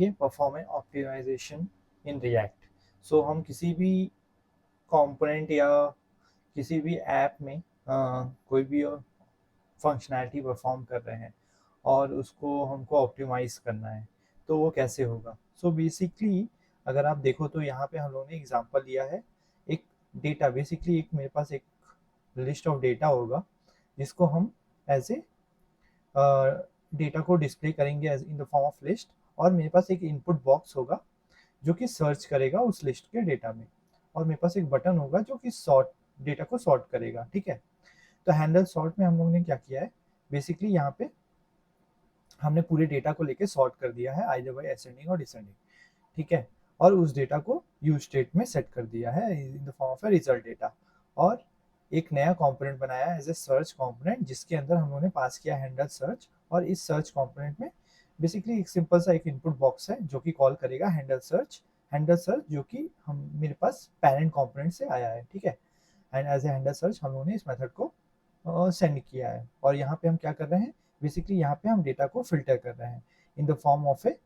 ये performance optimisation in React. सो हम किसी भी कंपोनेंट या किसी भी ऐप में कोई भी फंक्शनैलिटी परफॉर्म कर रहे हैं और उसको हमको ऑप्टिमाइज करना है, तो वो कैसे होगा। सो बेसिकली अगर आप देखो तो यहाँ पे हम लोगों ने एग्जांपल लिया है एक डेटा। बेसिकली एक मेरे पास एक लिस्ट ऑफ डेटा होगा जिसको हम एज ए डेटा को डिस्प्ले करेंगे as in the form of list, और मेरे पास एक इनपुट बॉक्स होगा जो कि सर्च करेगा उस लिस्ट के डेटा में, और मेरे पास एक बटन होगा जो कि सॉर्ट डेटा को सॉर्ट करेगा। ठीक है, तो हैंडल सॉर्ट में हम लोगों ने क्या किया है, बेसिकली यहाँ पे हमने पूरे डेटा को लेके सॉर्ट कर दिया है आइदर बाय असेंडिंग और डिसेंडिंग। ठीक है, और उस डेटा को यूज स्टेट में सेट कर दिया है इन the form of a result data, और एक नया कंपोनेंट बनाया है एज ए सर्च कंपोनेंट जिसके अंदर हम लोगों ने पास किया हैंडल सर्च। और इस सर्च कंपोनेंट में बेसिकली एक सिंपल सा एक इनपुट बॉक्स है जो कि कॉल करेगा हैंडल सर्च। हैंडल सर्च जो कि हम मेरे पास पेरेंट कंपोनेंट से आया है। ठीक है, and as a handle search हम लोगों ने इस मेथड को सेंड किया है। और यहाँ पे हम क्या कर रहे हैं, बेसिकली यहाँ पे हम डेटा को फिल्टर कर रहे हैं इन the form of A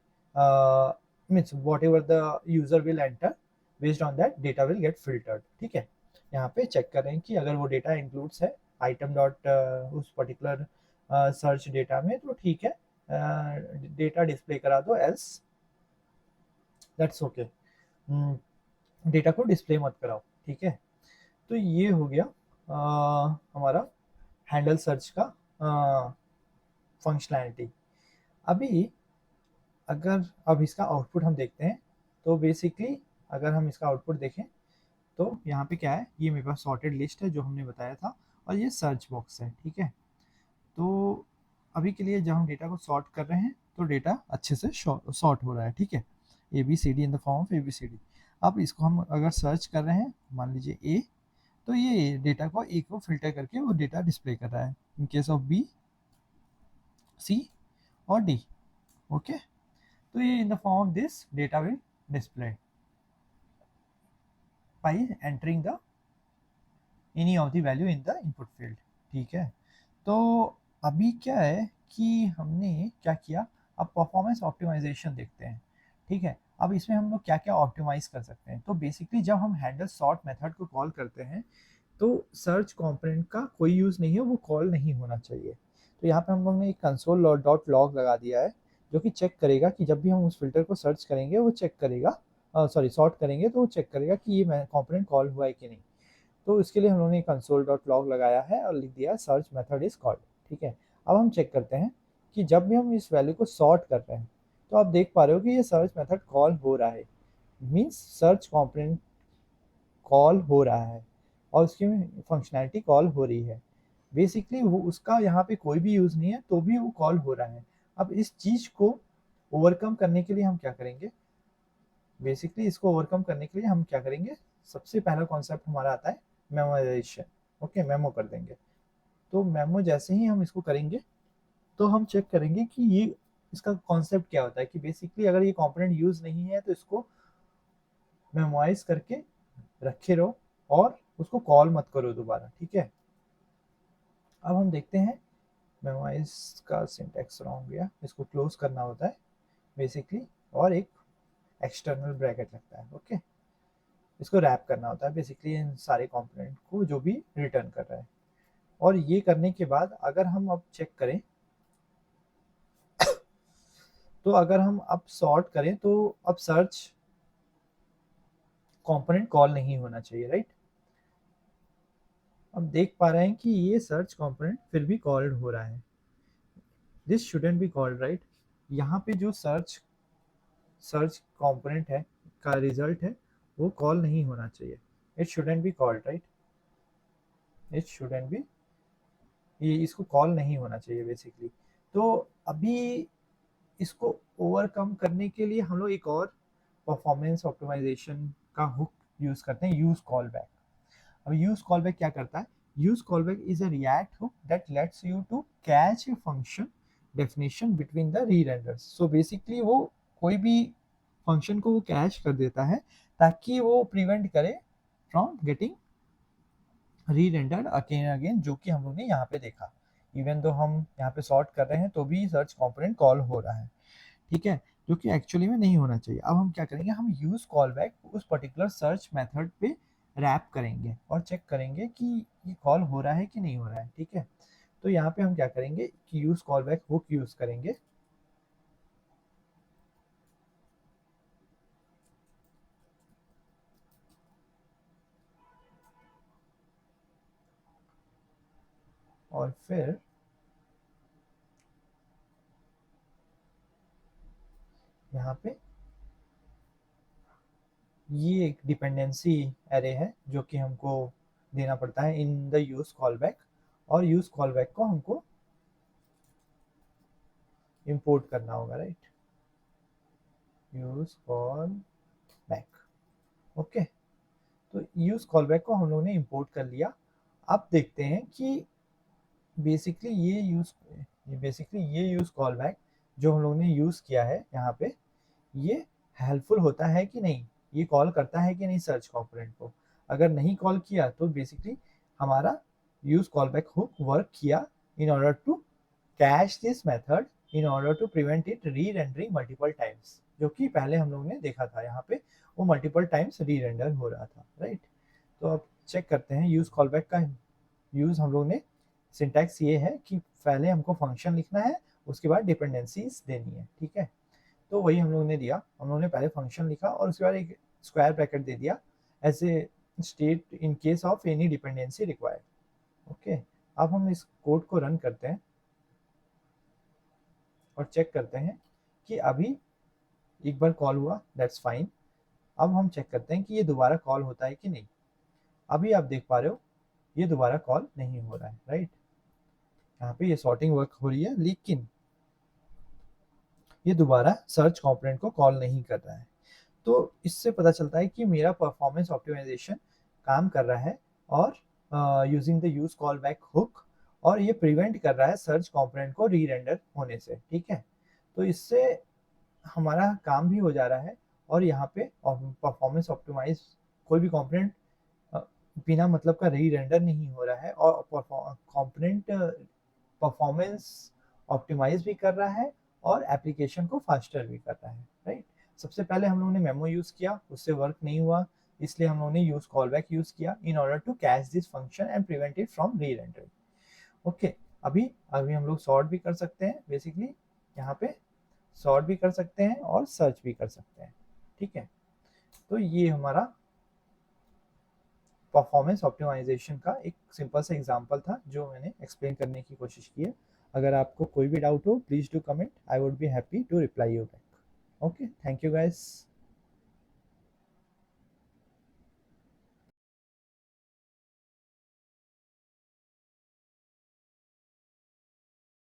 means what ever the user will enter, based on that data will get filtered. ठीक है, यहाँ पे चेक कर रहे हैं कि अगर वो डेटा इंक्लूड्स है आइटम डॉट उस पर्टिकुलर सर्च डेटा में तो ठीक है, डेटा डिस्प्ले करा दो, एल्स दैट्स ओके, डेटा को डिस्प्ले मत कराओ। ठीक है, तो ये हो गया हमारा हैंडल सर्च का फंक्शनैलिटी। अभी अगर अब इसका आउटपुट हम देखते हैं, तो बेसिकली अगर हम इसका आउटपुट देखें तो यहाँ पे क्या है, ये मेरे पास सॉर्टेड लिस्ट है जो हमने बताया था, और ये सर्च बॉक्स है। ठीक है, तो अभी के लिए जब हम डेटा को सॉर्ट कर रहे हैं तो डेटा अच्छे से सॉर्ट हो रहा है। ठीक है, A B C D in the form of A B C D. अब इसको हम अगर सर्च कर रहे हैं, मान लीजिए ए, तो ये डेटा को ए को फिल्टर करके वो डेटा डिस्प्ले कर रहा है। इन केस ऑफ बी, सी और डी, ओके, तो ये इन the form of this data will display bye entering the any of the value in the input field. ठीक है, तो अभी क्या है कि हमने क्या किया, अब परफॉर्मेंस ऑप्टिमाइजेशन देखते हैं। ठीक है, अब इसमें हम लोग क्या क्या ऑप्टिमाइज कर सकते हैं। तो बेसिकली जब हम हैंडल सॉर्ट मेथड को कॉल करते हैं तो सर्च कंपोनेंट का कोई यूज़ नहीं है, वो कॉल नहीं होना चाहिए। तो यहाँ पे हम लोग ने एक कंसोल डॉट लॉग लगा दिया है जो कि चेक करेगा कि जब भी हम उस फिल्टर को सर्च करेंगे वो चेक करेगा, सॉरी सॉर्ट करेंगे तो वो चेक करेगा कि ये कंपोनेंट कॉल हुआ है कि नहीं। तो इसके लिए हम लोगों ने कंसोल डॉट लॉग लगाया है और लिख दिया सर्च मेथड इज कॉल्ड। ठीक है, अब हम चेक करते हैं कि जब भी हम इस वैल्यू को सॉर्ट कर रहे हैं तो आप देख पा रहे हो कि ये सर्च मेथड कॉल हो रहा है, मीन्स सर्च कंपोनेंट कॉल हो रहा है और उसकी फंक्शनैलिटी कॉल हो रही है। बेसिकली वो उसका यहाँ पे कोई भी यूज़ नहीं है तो भी वो कॉल हो रहा है। अब इस चीज़ को ओवरकम करने के लिए हम क्या करेंगे, बेसिकली इसको ओवरकम करने के लिए हम क्या करेंगे, सबसे पहला कॉन्सेप्ट हमारा आता है मेमोराइजेशन। ओके, मेमो कर देंगे। तो मेमो जैसे ही हम इसको करेंगे तो हम चेक करेंगे कि ये इसका कॉन्सेप्ट क्या होता है, कि बेसिकली अगर ये कंपोनेंट यूज नहीं है तो इसको मेमोराइज करके रखे रहो और उसको कॉल मत करो दोबारा। ठीक है, अब हम देखते हैं मेमोराइज का सिंटैक्स रॉन्ग गया, इसको क्लोज करना होता है बेसिकली, और एक एक्सटर्नल ब्रैकेट लगता है। ओके, इसको रैप करना होता है बेसिकली इन सारे कंपोनेंट को जो भी रिटर्न कर रहा है। और ये करने के बाद अगर हम अब चेक करें तो अगर हम अब सॉर्ट करें तो अब सर्च कंपोनेंट कॉल नहीं होना चाहिए, राइट। अब देख पा रहे हैं कि ये सर्च कंपोनेंट फिर भी कॉल्ड हो रहा है, this shouldn't be called, right. यहाँ पे जो सर्च सर्च कंपोनेंट है का रिजल्ट है वो कॉल नहीं होना चाहिए, it shouldn't be called, right, it shouldn't be, ये इसको कॉल नहीं होना चाहिए बेसिकली। तो अभी इसको ओवरकम करने के लिए हम लोग एक और परफॉर्मेंस ऑप्टिमाइजेशन का हुक यूज करते हैं, यूज कॉल बैक। अब यूज कॉल बैक क्या करता है, use callback is a React hook that lets you to catch a function definition between the rerenders. So basically वो कोई भी फंक्शन को वो कैच कर देता है ताकि वो प्रिवेंट करे फ्रॉम गेटिंग री रेंडर्ड अगेन अगेन, जो कि हम लोग ने यहाँ पे देखा। इवन दो हम यहाँ पे सॉर्ट कर रहे हैं तो भी सर्च कंपोनेंट कॉल हो रहा है। ठीक है, जो कि एक्चुअली में नहीं होना चाहिए। अब हम क्या करेंगे, हम यूज़ कॉल बैक उस पर्टिकुलर सर्च मेथड पे रैप करेंगे और चेक करेंगे कि ये कॉल हो रहा है कि नहीं हो रहा है, ठीक है। तो यहाँ पे हम क्या करेंगे कि use callback hook hook use करेंगे, और फिर यहाँ पे ये एक डिपेंडेंसी एरे है जो कि हमको देना पड़ता है in the use callback back, और यूज़ कॉल बैक को हमको इंपोर्ट करना होगा, right. Use callback back, okay. तो यूज़ कॉल बैक को हम लोगों ने इंपोर्ट कर लिया। अब देखते हैं कि बेसिकली ये यूज़ कॉल बैक जो हम लोगों ने यूज़ किया है यहाँ पे, ये हेल्पफुल होता है कि नहीं, ये कॉल करता है कि नहीं सर्च कंपोनेंट को। अगर नहीं कॉल किया तो बेसिकली हमारा यूज़ कॉल बैक हुक वर्क किया in order to cache this method in order to prevent it re-rendering multiple times, जो कि पहले हम लोगों ने देखा था यहाँ पे वो मल्टीपल टाइम्स री-रेंडर हो रहा था, राइट। तो अब चेक करते हैं यूज़ कॉल बैक का यूज़। हम लोग ने सिंटैक्स ये है कि पहले हमको फंक्शन लिखना है, उसके बाद डिपेंडेंसीज देनी है, ठीक है। तो वही हम लोगों ने दिया, हम लोगों ने पहले फंक्शन लिखा और उसके बाद एक स्क्वायर ब्रैकेट दे दिया as a state in case of any dependency required, okay. अब हम इस कोड को रन करते हैं और चेक करते हैं कि अभी एक बार कॉल हुआ, दैट्स फाइन। अब हम चेक करते हैं कि ये दोबारा कॉल होता है कि नहीं। अभी आप देख पा रहे हो ये दोबारा कॉल नहीं हो रहा है, राइट। यहाँ पे ये सॉर्टिंग वर्क हो रही है लेकिन ये दोबारा सर्च कंपोनेंट को कॉल नहीं कर रहा है। तो इससे पता चलता है कि मेरा परफॉर्मेंस ऑप्टिमाइजेशन काम कर रहा है और using the use call hook hook, और ये प्रिवेंट कर रहा है सर्च कंपोनेंट को री रेंडर होने से, ठीक है। तो इससे हमारा काम भी हो जा रहा है और यहाँ पे परफॉर्मेंस ऑप्टिमाइज कोई भी कंपोनेंट बिना मतलब का री रेंडर नहीं हो रहा है, और कंपोनेंट परफॉर्मेंस ऑप्टिमाइज भी कर रहा है और एप्लीकेशन को फास्टर भी कर रहा है, राइट। सबसे पहले हम लोगों ने मेमो यूज़ किया, उससे वर्क नहीं हुआ, इसलिए हम लोगों ने यूज़ कॉलबैक यूज़ किया in order to catch this function and prevent it from rerendering, okay. अभी अभी हम लोग सॉर्ट भी कर सकते हैं, बेसिकली यहाँ पे सॉर्ट भी कर सकते हैं और सर्च भी कर सकते हैं, ठीक है। तो ये हमारा परफॉर्मेंस ऑप्टिमाइजेशन का एक सिंपल सा एग्जांपल था जो मैंने एक्सप्लेन करने की कोशिश की है। अगर आपको कोई भी डाउट हो please do comment, I would be happy to reply you back. Okay, thank you guys.